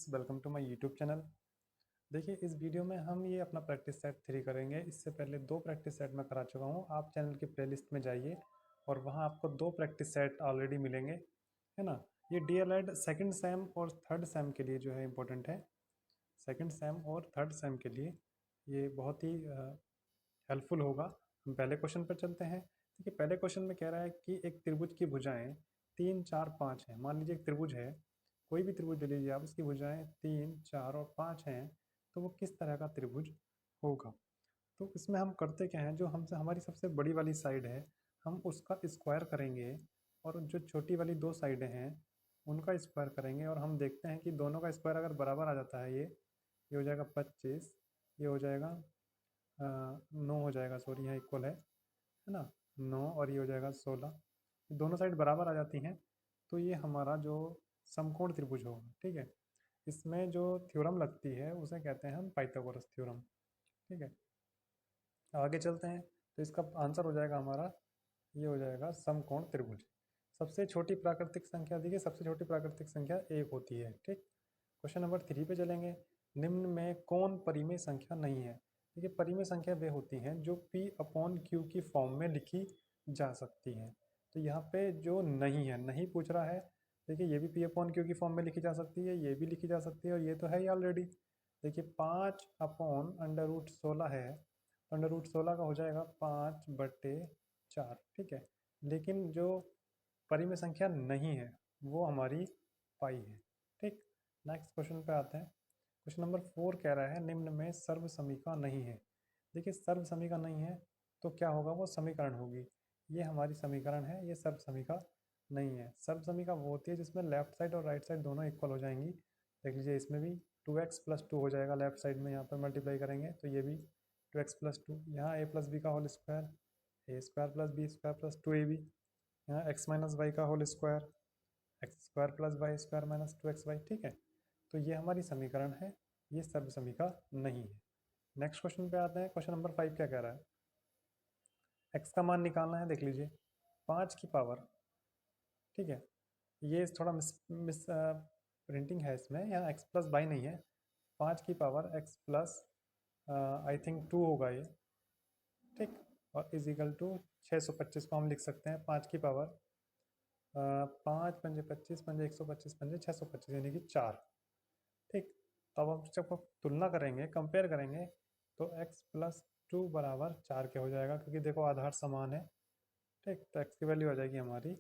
Friends, welcome to my YouTube channel. देखिए, इस video में हम ये अपना प्रैक्टिस सेट 3 करेंगे। इससे पहले 2 प्रैक्टिस सेट मैं करा चुका हूँ। आप चैनल की प्लेलिस्ट में जाइए और वहाँ आपको 2 प्रैक्टिस सेट ऑलरेडी मिलेंगे, है ना। ये डीएलएड सेकंड सेम और थर्ड सेम के लिए जो है इम्पोर्टेंट है। सेकंड सेम और थर्ड सेम के लिए ये बहुत ही हेल्पफुल होगा। हम पहले क्वेश्चन पर चलते हैं। देखिए, पहले क्वेश्चन में कह रहा है कि एक त्रिभुज की भुजाएं 3, 4, 5 हैं। मान लीजिए एक त्रिभुज है, कोई भी त्रिभुज ले लीजिए आप, उसकी भुजाएं 3, 4 और 5 हैं, तो वो किस तरह का त्रिभुज होगा। तो इसमें हम करते क्या हैं, जो हमसे हमारी सबसे बड़ी वाली साइड है हम उसका स्क्वायर करेंगे, और जो छोटी वाली 2 साइडें हैं उनका स्क्वायर करेंगे, और हम देखते हैं कि दोनों का स्क्वायर अगर बराबर आ जाता है, ये हो जाएगा 25, ये हो जाएगा 9 हो जाएगा, सॉरी यहाँ इक्वल है ना, 9, और ये हो जाएगा 16। दोनों साइड बराबर आ जाती हैं तो ये हमारा जो समकोण त्रिभुज होगा, ठीक है। इसमें जो थ्योरम लगती है उसे कहते हैं हम पाइथागोरस थ्योरम, ठीक है। आगे चलते हैं, तो इसका आंसर हो जाएगा हमारा, ये हो जाएगा समकोण त्रिभुज। सबसे छोटी प्राकृतिक संख्या, देखिए सबसे छोटी प्राकृतिक संख्या 1 होती है, ठीक। क्वेश्चन नंबर 3 पे चलेंगे। निम्न में कौन परिमेय संख्या नहीं है। देखिए, परिमेय संख्या वे होती हैं जो P अपॉन Q की फॉर्म में लिखी जा सकती हैं। तो यहाँ पे जो नहीं है, नहीं पूछ रहा है। देखिए, ये भी P अपॉन Q की फॉर्म में लिखी जा सकती है, ये भी लिखी जा सकती है, और ये तो है ही ऑलरेडी। देखिए, 5 अपॉन अंडर रूट 16 है, तो अंडर रूट 16 का हो जाएगा 5/4, ठीक है। लेकिन जो परिमेय संख्या नहीं है वो हमारी पाई है, ठीक। नेक्स्ट क्वेश्चन पे आते हैं। क्वेश्चन नंबर 4 कह रहा है निम्न में सर्वसमिका नहीं है। देखिए, सर्वसमिका नहीं है तो क्या होगा, वो समीकरण होगी। ये हमारी समीकरण है, ये सर्वसमिका नहीं है। सर्वसमिका वो होती है जिसमें लेफ्ट साइड और राइट साइड दोनों इक्वल हो जाएंगी। देख लीजिए, इसमें भी 2x+2 हो जाएगा लेफ्ट साइड में, यहाँ पर मल्टीप्लाई करेंगे तो ये भी 2x+2, यहाँ a+b का होल स्क्वायर, a²+b² + 2ab, यहाँ x-y का whole square, x² + y² - 2xy, ठीक है। तो ये हमारी समीकरण है, ये सर्वसमिका नहीं है। नेक्स्ट क्वेश्चन पे आते हैं। क्वेश्चन नंबर 5 क्या कह रहा है, x का मान निकालना है। देख लीजिए, 5 की पावर, ठीक है। ये थोड़ा मिस प्रिंटिंग है इसमें, यहाँ x+y नहीं है, 5 की पावर x+ आई थिंक 2 होगा ये, ठीक। और इजिकल टू 625 को हम लिख सकते हैं 5 की पावर 5 पंजे 25, पंजे 125, पंजे 625, यानी कि 4, ठीक। तो अब हम जब तुलना करेंगे, कंपेयर करेंगे, तो x+2 बराबर 4 के हो जाएगा, क्योंकि देखो आधार समान है, ठीक। तो x की वैल्यू आ जाएगी हमारी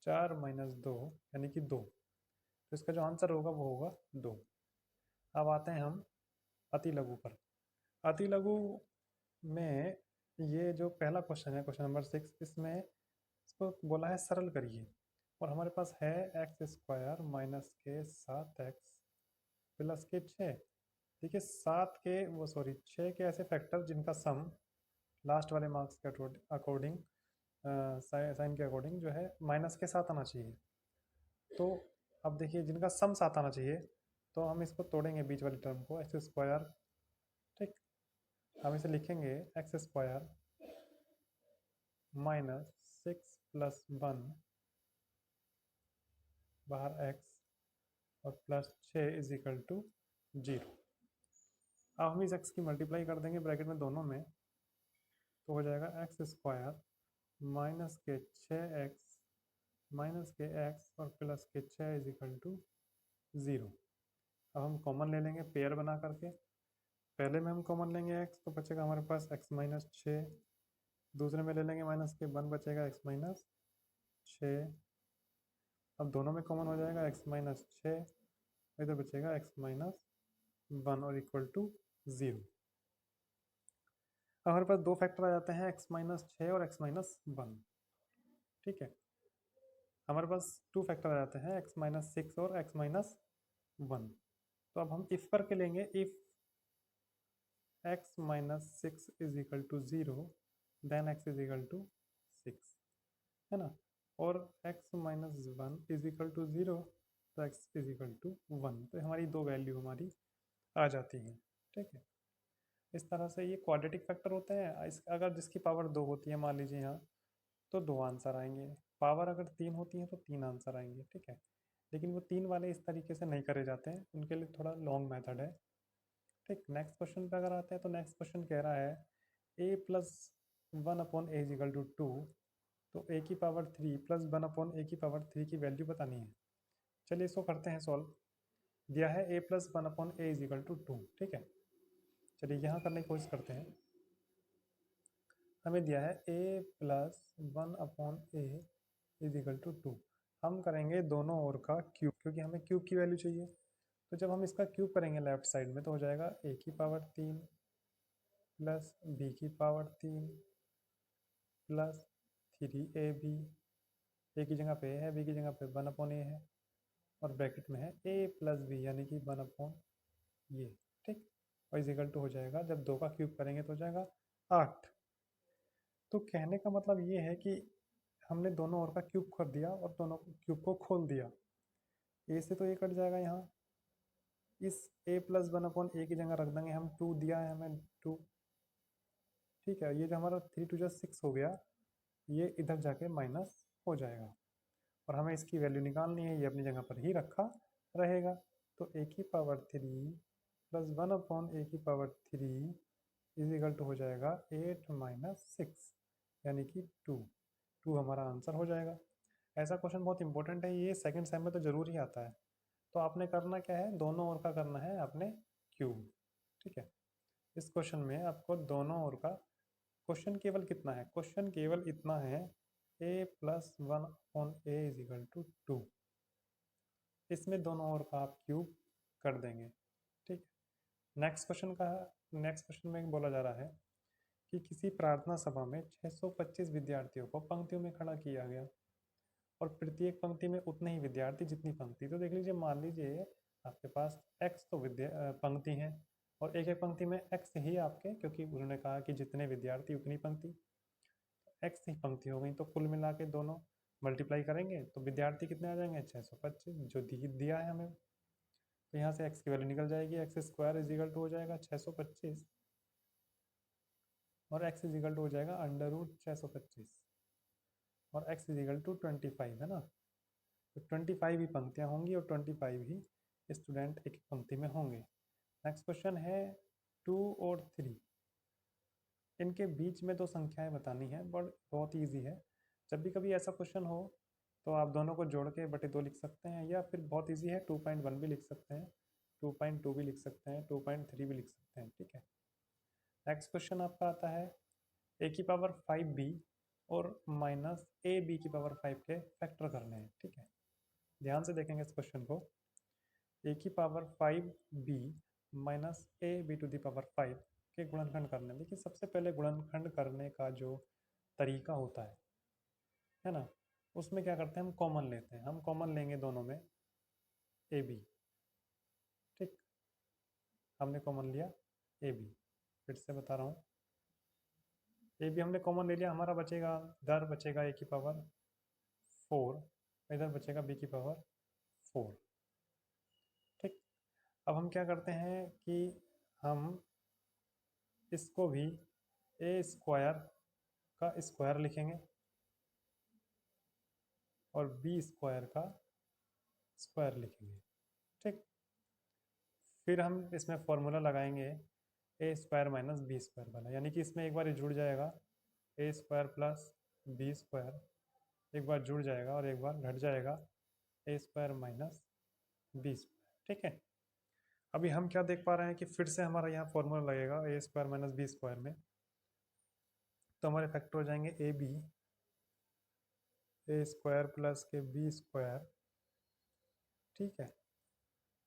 4 - 2, यानी कि 2। तो इसका जो आंसर होगा वो होगा 2। अब आते हैं हम अति लघु पर। अति लघु में ये जो पहला क्वेश्चन है, क्वेश्चन नंबर 6, इसमें इसको बोला है सरल करिए, और हमारे पास है x² - के 7x + के 6। देखिए, 7 के वो सॉरी 6 के ऐसे फैक्टर जिनका सम लास्ट वाले मार्क्स के अकॉर्डिंग, साइन के अकॉर्डिंग जो है -के 7 आना चाहिए। तो अब देखिए, जिनका सम 7 आना चाहिए, तो हम इसको तोड़ेंगे बीच वाली टर्म को, x², ठीक। हम इसे लिखेंगे x² - 6 + 1 बाहर x और +6 = 0। अब हम इस x की मल्टीप्लाई कर देंगे ब्रैकेट में दोनों में, तो हो जाएगा x² - के 6x - के x और +के 6 = 0। अब हम कॉमन ले लेंगे पेयर बना करके। पहले में हम कॉमन लेंगे x, तो बचेगा हमारे पास x - 6, दूसरे में ले लेंगे -के 1, बचेगा x - 6। अब दोनों में कॉमन हो जाएगा x - 6, इधर बचेगा x - 1 और =0। हमारे पास 2 फैक्टर आ जाते हैं, x - 6 और x - 1, ठीक है। हमारे पास 2 फैक्टर आ जाते हैं, x - 6 और x - 1। तो अब हम इफ करके लेंगे, इफ x - 6 = 0 देन x = 6, है ना। और x - 1 = 0, तो x = 1। तो हमारी 2 वैल्यू हमारी आ जाती हैं, ठीक है। इस तरह से ये क्वाड्रेटिक फैक्टर होते हैं। अगर जिसकी पावर 2 होती है, मान लीजिए यहाँ, तो 2 आंसर आएंगे। पावर अगर 3 होती है तो 3 आंसर आएंगे, ठीक है। लेकिन वो 3 वाले इस तरीके से नहीं करे जाते हैं, उनके लिए थोड़ा लॉन्ग मेथड है। ठीक, नेक्स्ट क्वेश्चन पे अगर आते हैं तो नेक्स्ट क्वेश्चन कह रहा है a प्लस 1/a=2, तो a की पावर 3 प्लस 1/a की पावर 3 की वैल्यू बतानी है। चलिए इसको करते हैं सॉल्व। दिया है a प्लस 1/a=2, ठीक है। चलिए यहाँ करने की कोशिश करते हैं। हमें दिया है a प्लस 1/a=2। हम करेंगे दोनों ओर का क्यूब, क्योंकि हमें क्यूब की वैल्यू चाहिए। तो जब हम इसका क्यूब करेंगे लेफ्ट साइड में तो हो जाएगा a की पावर 3 प्लस b की पावर 3 प्लस 3ab। a की जगह पे a है, b की जगह पे 1/a है, और ब्रैकेट में है a प्लस b यानी कि 1/, ये ठीक। और इजिकल टू हो जाएगा, जब 2 का क्यूब करेंगे तो हो जाएगा 8। तो कहने का मतलब ये है कि हमने दोनों ओर का क्यूब कर दिया और दोनों क्यूब को खोल दिया। a से तो ये कट जाएगा यहाँ, इस a प्लस 1/a की जगह रख देंगे हम 2, दिया है हमें 2, ठीक है। ये जो हमारा 3 2 6 हो गया, ये इधर जाके माइनस हो जाएगा, और हमें इसकी वैल्यू निकालनी है, ये अपनी जगह पर ही रखा रहेगा। तो a की पावर 3 प्लस 1/a की पावर 3 इज इक्वल टू हो जाएगा 8 माइनस 6 यानी कि 2 हमारा आंसर हो जाएगा। ऐसा क्वेश्चन बहुत इंपॉर्टेंट है, ये सेकंड सेम में तो जरूर ही आता है। तो आपने करना क्या है, दोनों ओर का करना है आपने क्यूब, ठीक है। इस क्वेश्चन में आपको दोनों ओर का, क्वेश्चन केवल कितना है, क्वेश्चन केवल इतना है a प्लस 1/a=2। इसमें दोनों ओर का आप क्यूब कर देंगे, ठीक। नेक्स्ट क्वेश्चन में बोला जा रहा है कि किसी प्रार्थना सभा में 625 विद्यार्थियों को पंक्तियों में खड़ा किया गया, और प्रत्येक पंक्ति में उतने ही विद्यार्थी जितनी पंक्ति। तो देख लीजिए, मान लीजिए आपके पास x तो पंक्ति हैं, और एक एक पंक्ति में x ही आपके, क्योंकि उन्होंने कहा कि जितने विद्यार्थी उतनी पंक्ति, x ही पंक्ति हो गई। तो कुल मिला के दोनों मल्टीप्लाई करेंगे तो विद्यार्थी कितने आ जाएंगे, 625, जो दिया है हमें। तो यहाँ से x की वैल्यू निकल जाएगी, x² हो जाएगा 625, और x हो जाएगा √625, और x 25 है ना। तो 25 ही पंक्तियाँ होंगी और 25 ही स्टूडेंट एक पंक्ति में होंगे। नेक्स्ट क्वेश्चन है 2 और 3, इनके बीच में दो संख्याएं बतानी है, बट बहुत ईजी है। जब भी कभी ऐसा क्वेश्चन हो तो आप दोनों को जोड़ के बटे 2 लिख सकते हैं, या फिर बहुत ईजी है 2.1 भी लिख सकते हैं, 2.2 भी लिख सकते हैं, 2.3 भी लिख सकते हैं, ठीक है। नेक्स्ट क्वेश्चन आपका आता है a की पावर 5b और माइनस ab की पावर 5 के फैक्टर करने हैं, ठीक है। ध्यान से देखेंगे इस क्वेश्चन को। a की power 5b minus ab to the power 5 के गुणनखंड करने। देखिए, सबसे पहले गुणनखंड करने का जो तरीका होता है ना, उसमें क्या करते हैं, हम कॉमन लेते हैं। हम कॉमन लेंगे दोनों में ab, ठीक। हमने कॉमन लिया ab, फिर से बता रहा हूँ, ए भी हमने कॉमन ले लिया, हमारा बचेगा, इधर बचेगा a की पावर 4, इधर बचेगा b की पावर 4, ठीक। अब हम क्या करते हैं कि हम इसको भी a² का स्क्वायर लिखेंगे और b² का स्क्वायर लिखेंगे, ठीक। फिर हम इसमें फॉर्मूला लगाएंगे a² माइनस b² वाला, यानी कि इसमें एक बार ये जुड़ जाएगा, a² प्लस b² एक बार जुड़ जाएगा और एक बार घट जाएगा, a² माइनस b², ठीक है। अभी हम क्या देख पा रहे हैं कि फिर से हमारा यहाँ फॉर्मूला लगेगा a² माइनस b² में, तो हमारे फैक्टर हो जाएंगे a² प्लस के b², ठीक है।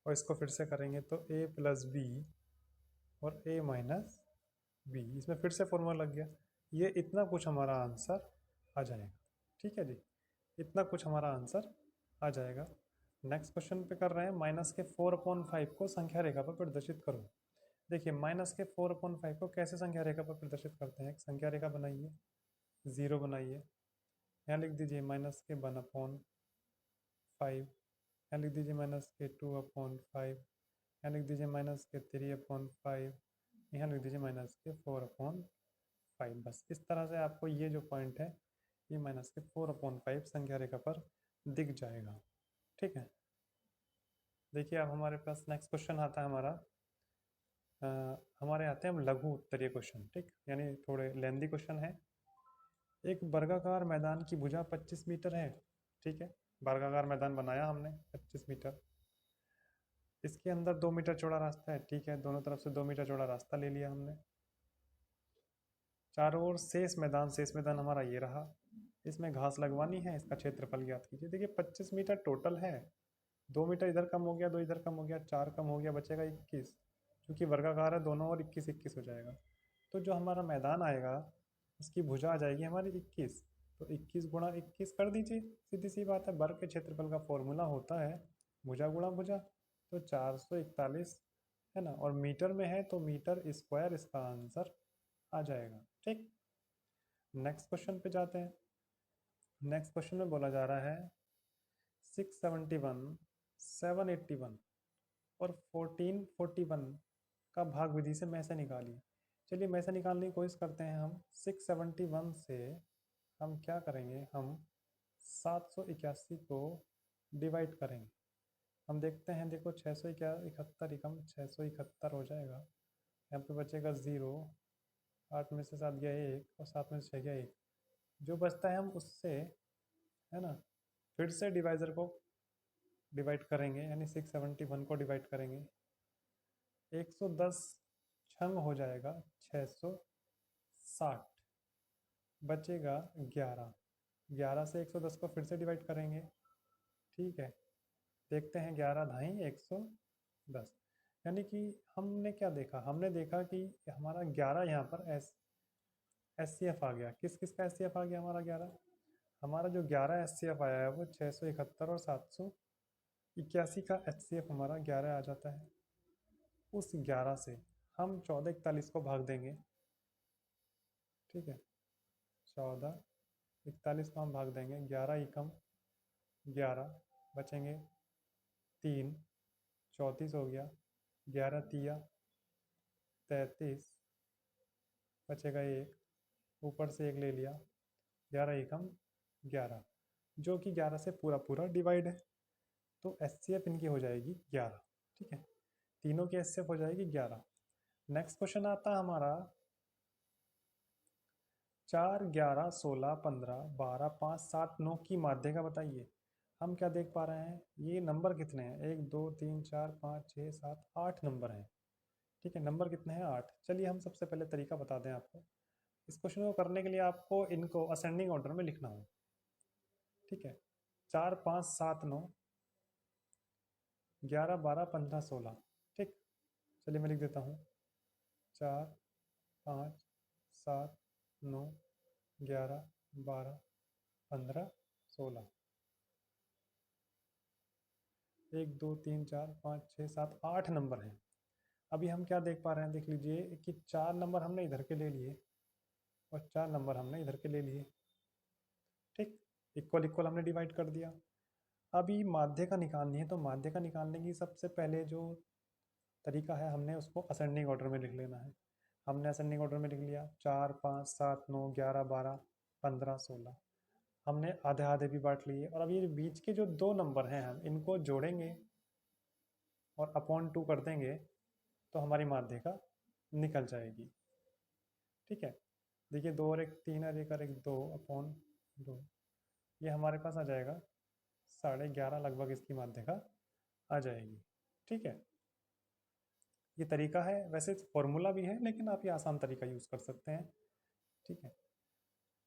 और इसको फिर से करेंगे तो a प्लस b और a माइनस b, इसमें फिर से फॉर्मूला लग गया। ये इतना कुछ हमारा आंसर आ जाएगा, ठीक है जी। इतना कुछ हमारा आंसर आ जाएगा। नेक्स्ट क्वेश्चन पे कर रहे हैं, माइनस के 4/5 को संख्या रेखा पर प्रदर्शित करो। देखिए, माइनस के 4/5 को कैसे संख्या रेखा पर प्रदर्शित करते हैं। एक संख्या रेखा बनाइए, 0 बनाइए, यहाँ लिख दीजिए माइनस के 1/5, यहाँ लिख दीजिए माइनस के 2/5, यहाँ लिख दीजिए माइनस के 3/5, यहाँ लिख दीजिए माइनस के 4/5। बस इस तरह से आपको ये जो पॉइंट है, ये माइनस के 4/5 संख्या रेखा पर दिख जाएगा, ठीक है। देखिए अब हमारे पास नेक्स्ट क्वेश्चन आता है हमारा। हमारे आते हैं हम लघु उत्तरीय क्वेश्चन, ठीक, यानी थोड़े लेंदी क्वेश्चन है। एक वर्गाकार मैदान की भुजा 25 मीटर है, ठीक है। वर्गाकार मैदान बनाया हमने 25 मीटर। इसके अंदर 2 मीटर चौड़ा रास्ता है, ठीक है, दोनों तरफ से 2 मीटर चौड़ा रास्ता ले लिया हमने। चारों ओर शेष मैदान हमारा ये रहा। इसमें घास लगवानी है, इसका क्षेत्रफल ज्ञात कीजिए। देखिए 25 मीटर टोटल है, 2 मीटर इधर कम हो गया, 2 इधर कम हो गया, 4 कम हो गया, बचेगा 21। क्योंकि वर्गाकार है दोनों ओर, 21 21 हो जाएगा। तो जो हमारा मैदान आएगा उसकी भुजा आ जाएगी हमारी 21। तो 21 गुणा 21 कर दीजिए, सीधी सी बात है। वर्ग के क्षेत्रफल का फॉर्मूला होता है भुजा गुणा भुजा। तो 441 है ना, और मीटर में है तो मीटर स्क्वायर इसका आंसर आ जाएगा, ठीक। नेक्स्ट क्वेश्चन पे जाते हैं। नेक्स्ट क्वेश्चन में बोला जा रहा है 671, 781 और 1441 का भाग विधि से में से निकालिए। चलिए में से निकालने की कोशिश करते हैं हम। 671 से हम क्या करेंगे, हम 781 को डिवाइड करेंगे। हम देखते हैं, देखो 671 एकम 671 हो जाएगा। यहाँ पे बचेगा 0, 8 में से 7 गया 1 और 7 में से 6 गया 1। जो बचता है हम उससे, है ना, फिर से डिवाइज़र को डिवाइड करेंगे, यानी 671 को डिवाइड करेंगे। 110 छंग हो जाएगा 660, बचेगा 11। 11 से 110 को फिर से डिवाइड करेंगे, ठीक है। देखते हैं 11 ढाई 110, यानी कि हमने क्या देखा, हमने देखा कि हमारा 11 यहाँ पर एस सी एफ आ गया। किस किस का एस सी एफ आ गया हमारा 11? हमारा जो 11 एस सी एफ आया है वो 671 और 781 का एच सी एफ हमारा 11 आ जाता है। उस 11 से हम 1441 को भाग देंगे, ठीक है। 1441 को हम भाग देंगे, 11 एकम 11, बचेंगे 3, 34 हो गया, 11 तिया 33, बचेगा 1, ऊपर से 1 ले लिया, 11 एकम 11, जो कि 11 से पूरा पूरा डिवाइड है। तो एस सी एफ इनकी हो जाएगी 11, ठीक है। तीनों की एस सी एफ हो जाएगी 11। नेक्स्ट क्वेश्चन आता है हमारा 4, 11, 16, 15, 12, 5, 7, 9 की माध्यिका बताइए। हम क्या देख पा रहे हैं, ये नंबर कितने हैं, 1 2 3 4 5 6 7 8 नंबर हैं, ठीक है। नंबर कितने हैं, 8। चलिए हम सबसे पहले तरीका बता दें आपको। इस क्वेश्चन को करने के लिए आपको इनको असेंडिंग ऑर्डर में लिखना हो, ठीक है। 4 5 7 9, 11 12 15 16, ठीक। चलिए मैं लिख देता हूँ, 4 5 7 9 11 12 15 16, 1 2 3 4 5 6 7 8 नंबर हैं। अभी हम क्या देख पा रहे हैं, देख लीजिए कि 4 नंबर हमने इधर के ले लिए और 4 नंबर हमने इधर के ले लिए, ठीक। इक्वल इक्वल हमने डिवाइड कर दिया। अभी माध्यिका निकालनी है, तो माध्यिका निकालने की सबसे पहले जो तरीका है, हमने उसको असेंडिंग ऑर्डर में लिख लेना है। हमने असेंडिंग ऑर्डर में लिख लिया, 4 5 7 9 11 12 15 16, हमने आधे आधे भी बांट लिए। और अब ये बीच के जो 2 नंबर हैं हम इनको जोड़ेंगे और अपॉन 2 कर देंगे, तो हमारी माध्यिका निकल जाएगी, ठीक है। देखिए 2 और 1 3 और 1 और 1 2 अपॉन 2, ये हमारे पास आ जाएगा 11.5 लगभग इसकी माध्यिका आ जाएगी, ठीक है। ये तरीका है, वैसे फॉर्मूला भी है लेकिन आप ये आसान तरीका यूज़ कर सकते हैं, ठीक है।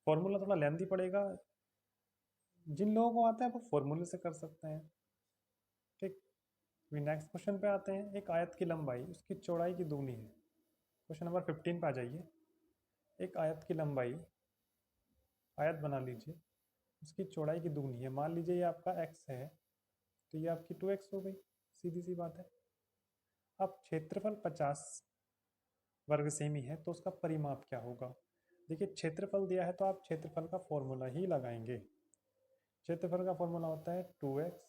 फॉर्मूला थोड़ा लेंथी पड़ेगा, जिन लोगों को आता है वो फॉर्मूले से कर सकते हैं, ठीक। नेक्स्ट क्वेश्चन पे आते हैं। एक आयत की लंबाई उसकी चौड़ाई की दूनी है। क्वेश्चन नंबर 15 पे आ जाइए। एक आयत की लंबाई, आयत बना लीजिए, उसकी चौड़ाई की दूनी है। मान लीजिए ये आपका x है, तो ये आपकी 2x हो गई, सीधी सी बात है। अब क्षेत्रफल 50 वर्ग सेमी है, तो उसका परिमाप क्या होगा। देखिए क्षेत्रफल दिया है तो आप क्षेत्रफल का फॉर्मूला ही लगाएंगे। क्षेत्रफल का फॉर्मूला होता है 2x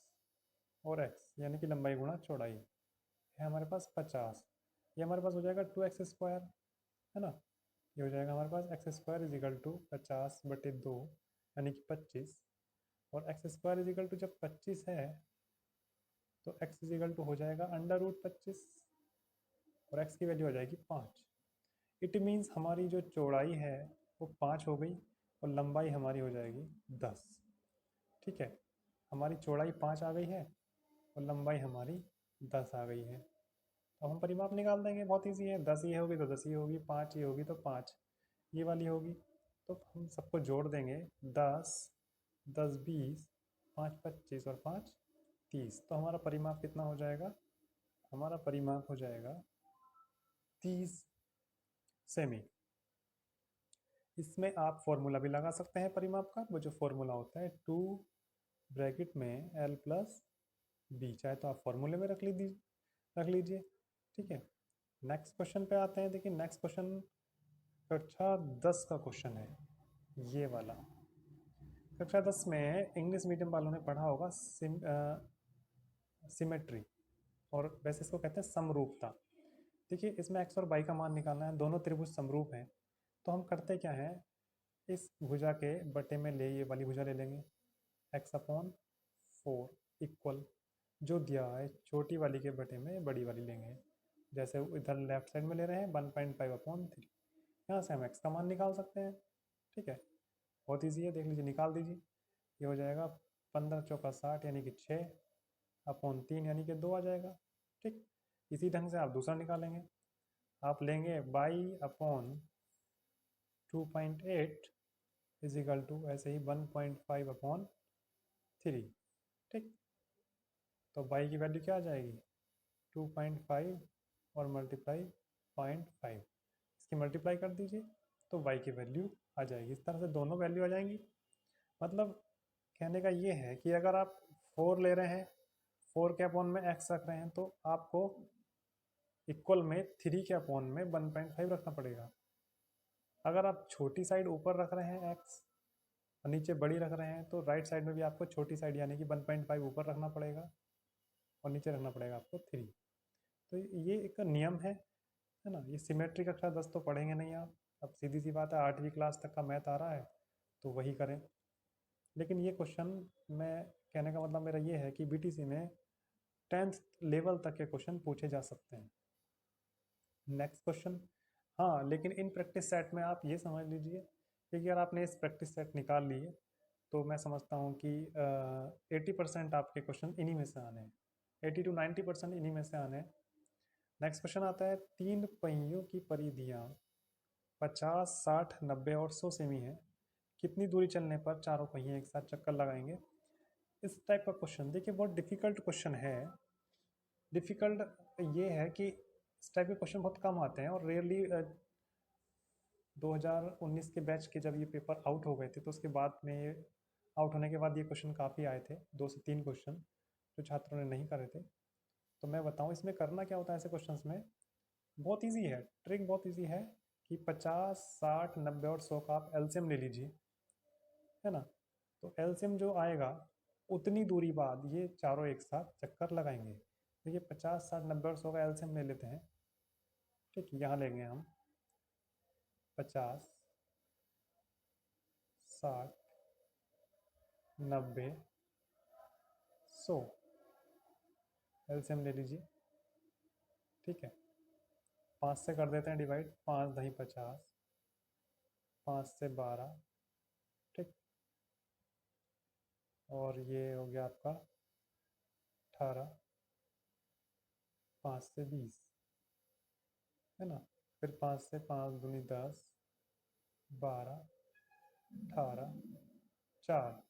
और x, यानी कि लंबाई गुणा चौड़ाई है हमारे पास 50। ये हमारे पास हो जाएगा 2x स्क्वायर, है ना। ये हो जाएगा हमारे पास x square is equal to 50/2, यानी कि 25। और x square is equal to जब 25 है तो x इजिकल टू हो जाएगा √25 और x की वैल्यू हो जाएगी 5। इट मीन्स हमारी जो चौड़ाई है वो 5 हो गई और लंबाई हमारी हो जाएगी 10। ठीक है, हमारी चौड़ाई 5 आ गई है और लंबाई हमारी 10 आ गई है। तो हम परिमाप निकाल देंगे, बहुत ईजी है। 10 ये होगी तो 10 ये होगी, 5 ये होगी तो 5 ये वाली होगी। तो हम सबको जोड़ देंगे, 10 10 20 5 25 और 5 30। तो हमारा परिमाप कितना हो जाएगा? हमारा परिमाप हो जाएगा 30 सेमी। इसमें आप फॉर्मूला भी लगा सकते हैं परिमाप का। वो जो फॉर्मूला होता है 2 ब्रैकेट में l प्लस बी, चाहे तो आप फॉर्मूले में रख लीजिए। ठीक है, नेक्स्ट क्वेश्चन पे आते हैं। देखिए नेक्स्ट क्वेश्चन कक्षा 10 का क्वेश्चन है ये वाला। कक्षा 10 में इंग्लिश मीडियम वालों ने पढ़ा होगा सिमेट्री, और वैसे इसको कहते हैं समरूपता। देखिए इसमें x और y का मान निकालना है, दोनों त्रिभुज समरूप हैं। तो हम करते क्या हैं, इस भुजा के बटे में ये वाली भुजा ले लेंगे, x/4 इक्वल जो दिया है छोटी वाली के बटे में बड़ी वाली लेंगे। जैसे इधर लेफ्ट साइड में ले रहे हैं 1.5/3, यहाँ से हम x का मान निकाल सकते हैं। ठीक है, बहुत ईजी है, देख लीजिए, निकाल दीजिए। ये हो जाएगा 15 चौका 60 यानी कि 6/3 यानी कि 2 आ जाएगा। ठीक, इसी ढंग से आप दूसरा निकालेंगे। आप लेंगे y/2.8 इजिकल टू ऐसे ही 1.5/3। ठीक, तो y की वैल्यू क्या आ जाएगी? 2.5 और मल्टीप्लाई 0.5, इसकी मल्टीप्लाई कर दीजिए तो y की वैल्यू आ जाएगी। इस तरह से दोनों वैल्यू आ जाएंगी। मतलब कहने का ये है कि अगर आप 4 ले रहे हैं, 4 के अपॉन में x रख रहे हैं, तो आपको इक्वल में 3 के अपॉन में 1.5 रखना पड़ेगा। अगर आप छोटी साइड ऊपर रख रहे हैं x और नीचे बड़ी रख रहे हैं, तो राइट साइड में भी आपको छोटी साइड यानी कि 1.5 ऊपर रखना पड़ेगा और नीचे रखना पड़ेगा आपको 3। तो ये एक नियम है ना। ये सिमेट्री कक्षा 10 तो पढ़ेंगे नहीं आप, अब सीधी सी बात है 8वीं क्लास तक का मैथ आ रहा है तो वही करें। लेकिन ये क्वेश्चन, मैं कहने का मतलब मेरा ये है कि बीटीसी में 10th लेवल तक के क्वेश्चन पूछे जा सकते हैं। नेक्स्ट क्वेश्चन, हाँ लेकिन इन प्रैक्टिस सेट में आप ये समझ लीजिए कि अगर आपने इस प्रैक्टिस सेट निकाल लिए तो मैं समझता हूँ कि 80% आपके क्वेश्चन इन्हीं में से आने हैं, 80 to 90% इन्हीं में से आने हैं। नेक्स्ट क्वेश्चन आता है, 3 पहियों की परिधियाँ 50, 60, 90 और 100 सेमी है। कितनी दूरी चलने पर चारों पहिए एक साथ चक्कर लगाएंगे? इस टाइप का क्वेश्चन देखिए बहुत डिफिकल्ट क्वेश्चन है। डिफिकल्ट ये है कि इस टाइप के क्वेश्चन बहुत कम आते हैं और रेयरली 2019 के बैच के जब ये पेपर आउट हो गए थे तो उसके बाद में ये आउट होने के बाद ये क्वेश्चन काफ़ी आए थे, 2 से 3 क्वेश्चन जो छात्रों ने नहीं करे थे। तो मैं बताऊँ इसमें करना क्या होता है ऐसे क्वेश्चंस में। बहुत इजी है, ट्रिक बहुत इजी है कि 50, 60, 90 और 100 का आप एलसीएम ले लीजिए, है ना। तो एलसीएम जो आएगा उतनी दूरी बाद ये चारों एक साथ चक्कर लगाएंगे। देखिए 50, 60, 90 और 100 का एलसीएम ले लेते हैं। ठीक, यहाँ लेंगे हम 50, 60, 90, 100 एलसीएम ले लीजिए। ठीक है, 5 से कर देते हैं डिवाइड, 5 दही 50, 5 से 12। ठीक, और ये हो गया आपका 18, 5 से 20, है ना। फिर 5 से 5 दूनी 10, 12, 18, 4।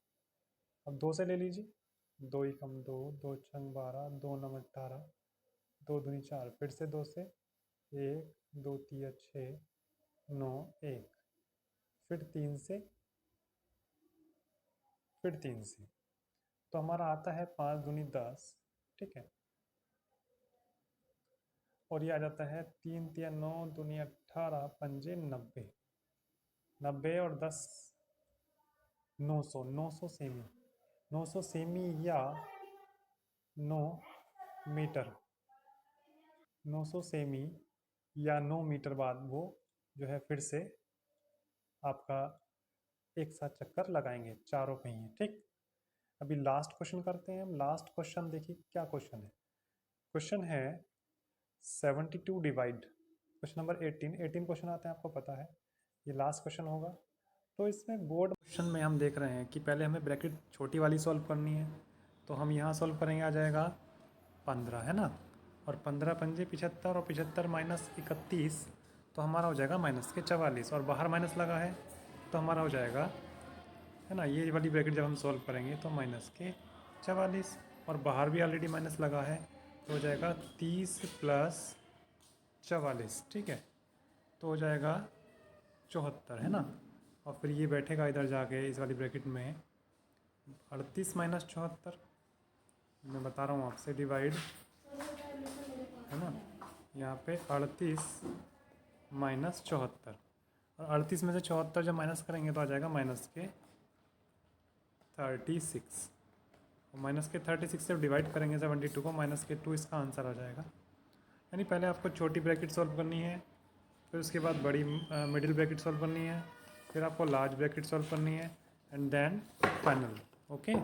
अब 2 से ले लीजिए, 2 ही कम 2, 2 छंग 12, 2 नम 18, 2 दूनी 4, फिर से 2 से 1, 2 तिया 6, 9, 1, फिर 3 से, फिर 3 से। तो हमारा आता है 5 दूनी 10। ठीक है, और ये आ जाता है 3 तिया 9, दूनी 18, पंजे 90, 90 और 10 900, 900 सेमी, 900 सेमी या 9 मीटर, 900 सेमी या 9 मीटर बाद वो जो है फिर से आपका एक साथ चक्कर लगाएंगे चारों पहिए। ठीक, अभी लास्ट क्वेश्चन करते हैं हम। लास्ट क्वेश्चन देखिए क्या क्वेश्चन है। क्वेश्चन है 72 डिवाइड, क्वेश्चन नंबर 18 क्वेश्चन आते हैं आपको पता है, ये लास्ट क्वेश्चन होगा। तो इसमें बोर्ड क्वेश्चन में हम देख रहे हैं कि पहले हमें ब्रैकेट छोटी वाली सॉल्व करनी है, तो हम यहाँ सॉल्व करेंगे, आ जाएगा 15 है ना, और 15 पंजे 75 और 75 माइनस 31 तो हमारा हो जाएगा माइनस के 44, और बाहर माइनस लगा है तो हमारा हो जाएगा है ना, ये वाली ब्रैकेट जब हम सॉल्व करेंगे तो माइनस के 44, और बाहर भी ऑलरेडी माइनस लगा है तो हो जाएगा 30 प्लस 44, ठीक है, तो हो जाएगा 74 है ना। और फिर ये बैठेगा इधर जाके इस वाली ब्रैकेट में 38 माइनस 74, मैं बता रहा हूँ आपसे, डिवाइड है ना, यहाँ पे 38 माइनस 74, और 38 में से 74 जब माइनस करेंगे तो आ जाएगा माइनस के 36, और माइनस के 36 से डिवाइड करेंगे 72 को, माइनस के 2 इसका आंसर आ जाएगा। यानी पहले आपको छोटी ब्रैकेट सॉल्व करनी है, फिर उसके बाद बड़ी मिडिल ब्रैकेट सॉल्व करनी है, फिर आपको लार्ज ब्रैकेट सॉल्व करनी है, एंड देन फाइनल। ओके।